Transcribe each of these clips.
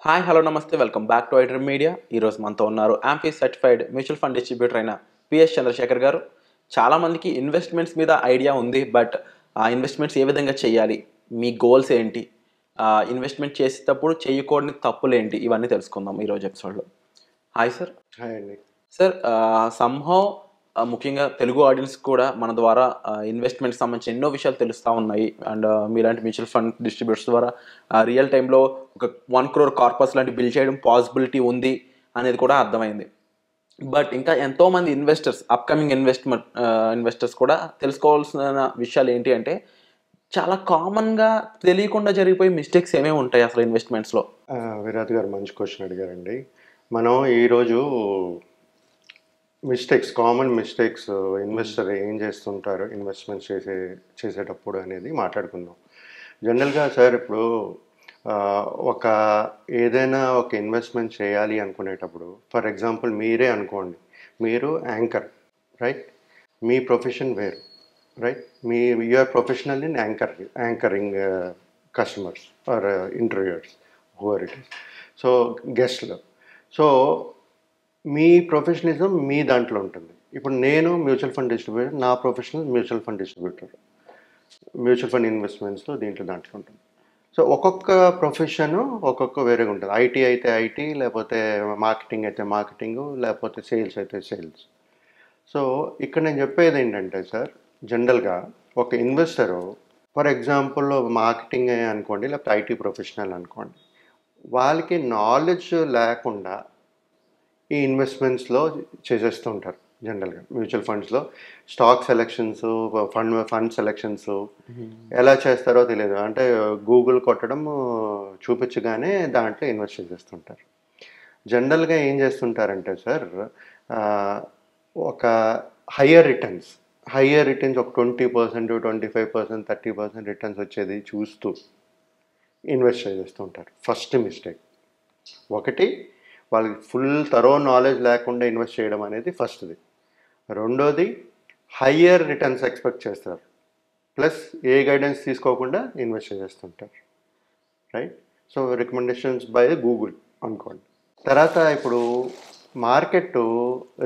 Hi hello నమస్తే welcome back to iDream media. ఈరోజు మనతో ఉన్నారు amphi certified mutual fund distributor అయిన పిఎస్ చంద్రశేఖర్ గారు. చాలామందికి ఇన్వెస్ట్మెంట్స్ మీద ఐడియా ఉంది, బట్ ఆ ఇన్వెస్ట్మెంట్స్ ఏ విధంగా చేయాలి, మీ గోల్స్ ఏంటి, ఇన్వెస్ట్మెంట్ చేసేటప్పుడు చేయకూడని తప్పులేంటి, ఇవన్నీ తెలుసుకుందాం ఈరోజు ఎపిసోడ్లో. Hi sir. హాయ్ అండి. సార్, సంహౌ ముఖ్యంగా తెలుగు ఆడియన్స్ కూడా మన ద్వారా ఇన్వెస్ట్మెంట్ సంబంధించి ఎన్నో విషయాలు తెలుస్తూ ఉన్నాయి. అండ్ మీలాంటి మ్యూచువల్ ఫండ్ డిస్ట్రిబ్యూటర్స్ ద్వారా రియల్ టైంలో ఒక 1 crore కార్పస్ లాంటి బిల్డ్ చేయడం పాసిబిలిటీ ఉంది అనేది కూడా అర్థమైంది. బట్ ఇంకా ఎంతోమంది ఇన్వెస్టర్స్, అప్కమింగ్ ఇన్వెస్టర్స్ కూడా తెలుసుకోవాల్సిన విషయాలు ఏంటి అంటే, చాలా కామన్గా తెలియకుండా జరిగిపోయే మిస్టేక్స్ ఏమేమి ఉంటాయి అసలు ఇన్వెస్ట్మెంట్స్లో? విరాట్ గారు మంచి క్వశ్చన్ అడిగారండి. మనం ఈరోజు కామన్ మిస్టేక్స్ ఇన్వెస్టర్ ఏం చేస్తుంటారు ఇన్వెస్ట్మెంట్స్ చేసేటప్పుడు అనేది మాట్లాడుకుందాం. జనరల్గా సార్, ఇప్పుడు ఏదైనా ఒక ఇన్వెస్ట్మెంట్ చేయాలి అనుకునేటప్పుడు, ఫర్ ఎగ్జాంపుల్ మీరే అనుకోండి, మీరు యాంకర్, రైట్? మీ ప్రొఫెషన్ వేరు, right? You are professional in anchoring customers or interviewers, whoever it is, so గెస్ట్లు. సో మీ ప్రొఫెషనలిజం మీ దాంట్లో ఉంటుంది. ఇప్పుడు నేను మ్యూచువల్ ఫండ్ డిస్ట్రిబ్యూటర్, నా professional mutual fund distributor, mutual fund ఇన్వెస్ట్మెంట్స్లో దాంట్లో ఉంటుంది. సో ఒక్కొక్క ప్రొఫెషన్ ఒక్కొక్క వేరేగా ఉంటుంది. ఐటీ అయితే ఐటీ, లేకపోతే మార్కెటింగ్ అయితే మార్కెటింగ్, లేకపోతే సేల్స్ అయితే సేల్స్. సో ఇక్కడ నేను చెప్పేది ఏంటంటే సార్, జనరల్గా ఒక ఇన్వెస్టరు, ఫర్ ఎగ్జాంపుల్ మార్కెటింగ్ అనుకోండి, లేకపోతే ఐటీ ప్రొఫెషనల్ అనుకోండి, వాళ్ళకి నాలెడ్జ్ లేకుండా ఈ ఇన్వెస్ట్మెంట్స్లో చేసేస్తూ ఉంటారు. జనరల్గా మ్యూచువల్ ఫండ్స్లో స్టాక్ సెలెక్షన్స్, ఫండ్ సెలెక్షన్స్ ఎలా చేస్తారో తెలియదు. అంటే గూగుల్ కొట్టడం, చూపించగానే దాంట్లో ఇన్వెస్ట్ చేసేస్తుంటారు. జనరల్గా ఏం చేస్తుంటారంటే సార్, ఒక హయ్యర్ రిటర్న్స్ ఒక 20%, 25%, 30% రిటర్న్స్ వచ్చేది చూస్తూ ఇన్వెస్ట్ చేస్తుంటారు. ఫస్ట్ మిస్టేక్ ఒకటి, వాళ్ళకి ఫుల్ థరో నాలెడ్జ్ లేకుండా ఇన్వెస్ట్ చేయడం అనేది ఫస్ట్ది. రెండోది, హయ్యర్ రిటర్న్స్ ఎక్స్పెక్ట్ చేస్తారు, ప్లస్ ఏ గైడెన్స్ తీసుకోకుండా ఇన్వెస్ట్ చేస్తుంటారు, right? So recommendations by Google అనుకోండి. తర్వాత ఇప్పుడు మార్కెట్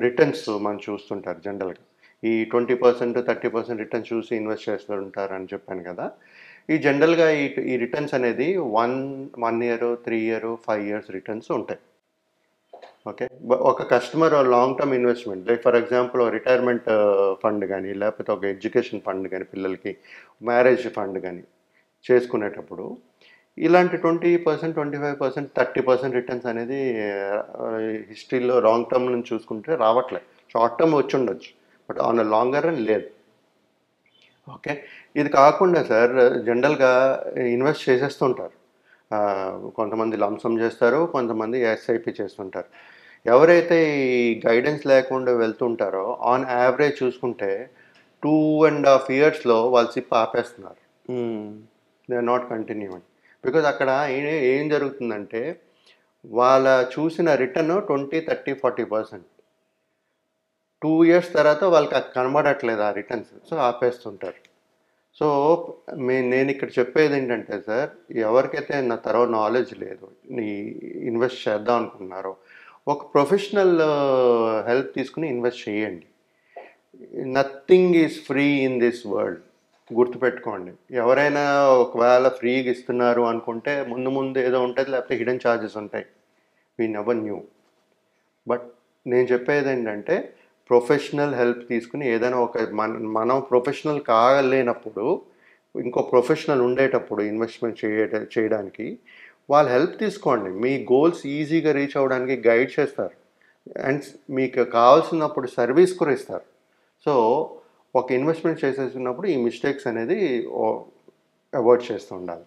రిటర్న్స్ మనం చూస్తుంటారు. జనరల్గా ఈ 20%, 30% రిటర్న్స్ చూసి ఇన్వెస్ట్ చేస్తుంటారు అని చెప్పాను కదా. ఈ జనరల్గా ఈ రిటర్న్స్ అనేది 1 year, 3 year, 5 years రిటర్న్స్ ఉంటాయి. ఓకే, ఒక customer long term investment, like for example retirement fund కానీ, లేకపోతే ఒక ఎడ్యుకేషన్ ఫండ్ కానీ, పిల్లలకి మ్యారేజ్ ఫండ్ కానీ చేసుకునేటప్పుడు ఇలాంటి 20%, 25%, 30% రిటర్న్స్ అనేది హిస్టరీలో లాంగ్ టర్మ్ నుంచి చూసుకుంటే రావట్లేదు. షార్ట్ టర్మ్ వచ్చి ఉండొచ్చు, బట్ ఆన్ లాంగర్ రన్ లేదు. ఓకే, ఇది కాకుండా సార్ జనరల్గా ఇన్వెస్ట్ చేసేస్తుంటారు. కొంతమంది లంసమ్ చేస్తారు, కొంతమంది ఎస్ఐపి చేస్తుంటారు. ఎవరైతే ఈ గైడెన్స్ లేకుండా వెళ్తుంటారో ఆన్ యావరేజ్ చూసుకుంటే 2.5 yearsలో వాళ్ళు సిప్ ఆపేస్తున్నారు. They are not continuing. Because అక్కడ ఏం జరుగుతుందంటే, వాళ్ళ చూసిన రిటర్న్ 20, 30, 40%. 2 years తర్వాత వాళ్ళకి కనబడట్లేదు ఆ రిటర్న్స్, సో ఆపేస్తుంటారు. సో నేను ఇక్కడ చెప్పేది ఏంటంటే సార్, ఎవరికైతే నా తర్వాత నాలెడ్జ్ లేదు, ఇన్వెస్ట్ చేద్దాం అనుకున్నారో, ఒక ప్రొఫెషనల్ హెల్ప్ తీసుకుని ఇన్వెస్ట్ చేయండి. Nothing is free in this world, గుర్తుపెట్టుకోండి. ఎవరైనా ఒకవేళ ఫ్రీగా ఇస్తున్నారు అనుకుంటే ముందు ఏదో ఉంటుంది, లేకపోతే హిడెన్ ఛార్జెస్ ఉంటాయి. We never knew. బట్ నేను చెప్పేది ఏంటంటే, ప్రొఫెషనల్ హెల్ప్ తీసుకుని ఏదైనా మనం ప్రొఫెషనల్ కాలేనప్పుడు, ఇంకో ప్రొఫెషనల్ ఉండేటప్పుడు ఇన్వెస్ట్మెంట్ చేయడానికి వాళ్ళ హెల్ప్ తీసుకోండి. మీ గోల్స్ ఈజీగా రీచ్ అవ్వడానికి గైడ్ చేస్తారు, అండ్ మీకు కావాల్సినప్పుడు సర్వీస్ కూడా ఇస్తారు. సో ఒక ఇన్వెస్ట్మెంట్ చేసేసినప్పుడు ఈ మిస్టేక్స్ అనేది అవాయిడ్ చేస్తూ ఉండాలి.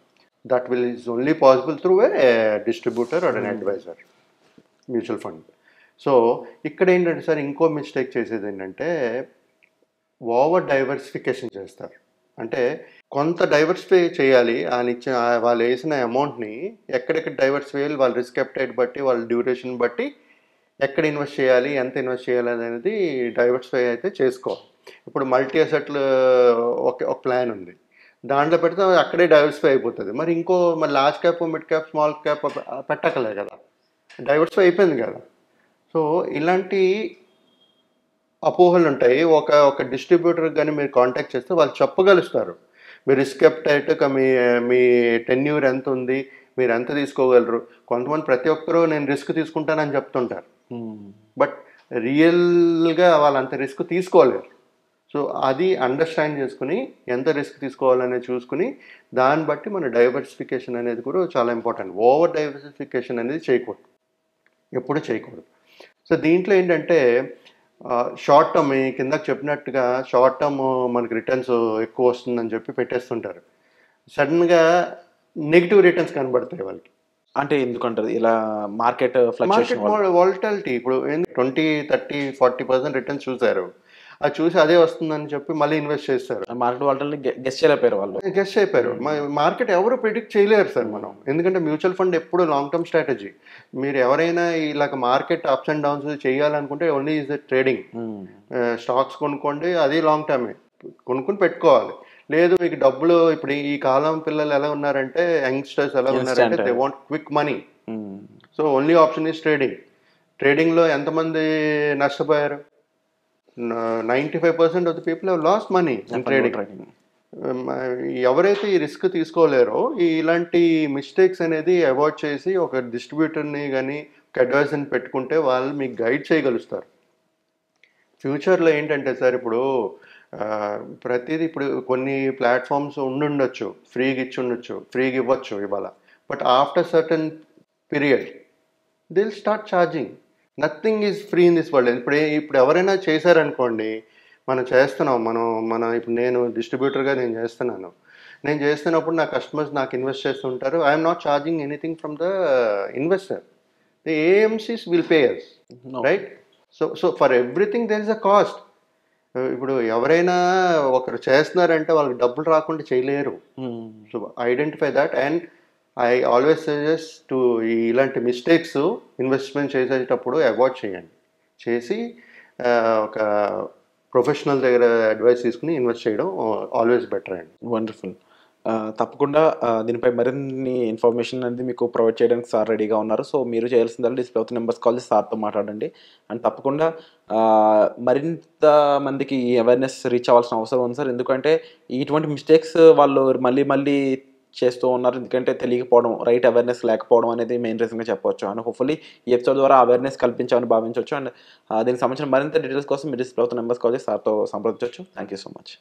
That is only possible through a distributor or an advisor, mutual fund. So ఇక్కడ ఏంటంటే సార్, ఇంకో మిస్టేక్ చేసేది ఏంటంటే, ఓవర్ డైవర్సిఫికేషన్ చేస్తారు. అంటే కొంత డైవర్సిఫై చేయాలి, వాళ్ళు వేసిన అమౌంట్ని ఎక్కడెక్కడ డైవర్సిఫై చేయాలి, వాళ్ళ రిస్క్ అప్టైట్ బట్టి, వాళ్ళ డ్యూరేషన్ బట్టి ఎక్కడ ఇన్వెస్ట్ చేయాలి, ఎంత ఇన్వెస్ట్ చేయాలి అనేది డైవర్సిఫై అయితే చేసుకోవాలి. ఇప్పుడు మల్టీ అసెట్లు ఒక ప్లాన్ ఉంది, దాంట్లో పెడితే అది అక్కడే డైవర్సిఫై అయిపోతుంది. మరి large cap, mid cap, small cap పెట్టక్కలే కదా, డైవర్సిఫై అయిపోయింది కదా. సో ఇలాంటి అపోహలు ఉంటాయి. ఒక డిస్ట్రిబ్యూటర్ కానీ మీరు కాంటాక్ట్ చేస్తే వాళ్ళు చెప్పగలుస్తారు మీ రిస్క్ అప్టైట్, మీ మీ టెన్యూర్ ఎంత ఉంది, మీరు ఎంత తీసుకోగలరు. కొంతమంది ప్రతి ఒక్కరూ నేను రిస్క్ తీసుకుంటానని చెప్తుంటారు, బట్ రియల్గా వాళ్ళు అంత రిస్క్ తీసుకోలేరు. సో అది అండర్స్టాండ్ చేసుకుని ఎంత రిస్క్ తీసుకోవాలనేది చూసుకుని దాన్ని బట్టి మన డైవర్సిఫికేషన్ అనేది కూడా చాలా ఇంపార్టెంట్. ఓవర్ డైవర్సిఫికేషన్ అనేది చేయకూడదు, ఎప్పుడు చేయకూడదు. సో దీంట్లో ఏంటంటే షార్ట్ టర్మ్, కిందకు చెప్పినట్టుగా షార్ట్ టర్మ్ మనకి రిటర్న్స్ ఎక్కువ వస్తుందని చెప్పి పెట్టేస్తుంటారు. సడన్గా నెగిటివ్ రిటర్న్స్ కనబడతాయి వాళ్ళకి. అంటే ఎందుకంటారు ఇలా మార్కెట్ వాలటాలిటీ ఇప్పుడు 20, 30, 40% రిటర్న్స్ చూసారు, అది చూసి అదే వస్తుందని చెప్పి మళ్ళీ ఇన్వెస్ట్ చేస్తారు. మార్కెట్ వాలటాలిటీ గెస్ చేయలేకపోయారు వాళ్ళు, గెస్ అయిపోయారు. మార్కెట్ ఎవరు ప్రిడిక్ట్ చేయలేరు సార్ మనం, ఎందుకంటే మ్యూచువల్ ఫండ్ ఎప్పుడు లాంగ్ టర్మ్ స్ట్రాటజీ. మీరు ఎవరైనా ఇలాగ మార్కెట్ అప్స్ అండ్ డౌన్స్ చేయాలనుకుంటే only is the trading. Stocks కొనుక్కోండి, అది లాంగ్ టర్మే కొనుక్కుని పెట్టుకోవాలి. లేదు మీకు డబ్బులు, ఇప్పుడు ఈ కాలం పిల్లలు ఎలా ఉన్నారంటే, యంగ్స్టర్స్ ఎలా ఉన్నారంటే they want quick money. So only option is trading. ట్రేడింగ్లో ఎంతమంది నష్టపోయారు? 95% of the people have lost money in trading. ఎవరైతే ఈ రిస్క్ తీసుకోలేరో ఇలాంటి మిస్టేక్స్ అనేది అవాయిడ్ చేసి ఒక డిస్ట్రిబ్యూటర్ని కానీ ఒక అడ్వైజర్ని పెట్టుకుంటే వాళ్ళు మీకు గైడ్ చేయగలుగుతారు. ఫ్యూచర్లో ఏంటంటే సార్, ఇప్పుడు ప్రతిదీ ఇప్పుడు కొన్ని ప్లాట్ఫామ్స్ ఉండుండొచ్చు, ఫ్రీగా ఇచ్చి ఫ్రీగా ఇవ్వచ్చు ఇవాళ, but after certain period they will start charging. Nothing is free in this world. ఇప్పుడు ఎవరైనా చేశారనుకోండి, మనం చేస్తున్నాం, ఇప్పుడు నేను డిస్ట్రిబ్యూటర్గా నేను చేస్తున్నప్పుడు నా కస్టమర్స్ నాకు ఇన్వెస్ట్ చేస్తుంటారు. I'm not charging anything from the investor. The AMCs will pay us, right? So for everything there is a cost. ఇప్పుడు ఎవరైనా ఒకరు చేస్తున్నారంటే వాళ్ళకి డబ్బులు రాకుండా చేయలేరు. So identify that, and I always suggest to ఇలాంటి మిస్టేక్స్ ఇన్వెస్ట్మెంట్ చేసేటప్పుడు అవాయిడ్ చేసి ఒక ప్రొఫెషనల్ దగ్గర అడ్వైస్ తీసుకుని ఇన్వెస్ట్ చేయడం ఆల్వేస్ బెటర్ అండి. వండర్ఫుల్. తప్పకుండా దీనిపై మరిన్ని ఇన్ఫర్మేషన్ అనేది మీకు ప్రొవైడ్ చేయడానికి సార్ రెడీగా ఉన్నారు. సో మీరు చేయాల్సిందల్లా డిస్ప్లే అవుతున్న నెంబర్స్ కాల్ చేసి సార్తో మాట్లాడండి. అండ్ తప్పకుండా మరింత మందికి ఈ అవేర్నెస్ రీచ్ అవ్వాల్సిన అవసరం ఉంది సార్. ఎందుకంటే ఇటువంటి మిస్టేక్స్ వాళ్ళు మళ్ళీ చేస్తూ ఉన్నారు, ఎందుకంటే తెలియకపోవడం, రైట్ అవేర్నెస్ లేకపోవడం అనేది మెయిన్ రీజన్గా చెప్పవచ్చు. అండ్ హోప్ఫుల్లీ ఈ ఎపిసోడ్ ద్వారా అవేర్నెస్ కల్పించామని భావించవచ్చు. అండ్ దీనికి సంబంధించిన మరింత డీటెయిల్స్ కోసం మీరు డిస్ప్లే అవుతున్న నెంబర్స్ కాల్ చేసి సార్తో సంప్రదించవచ్చు. Thank you so much.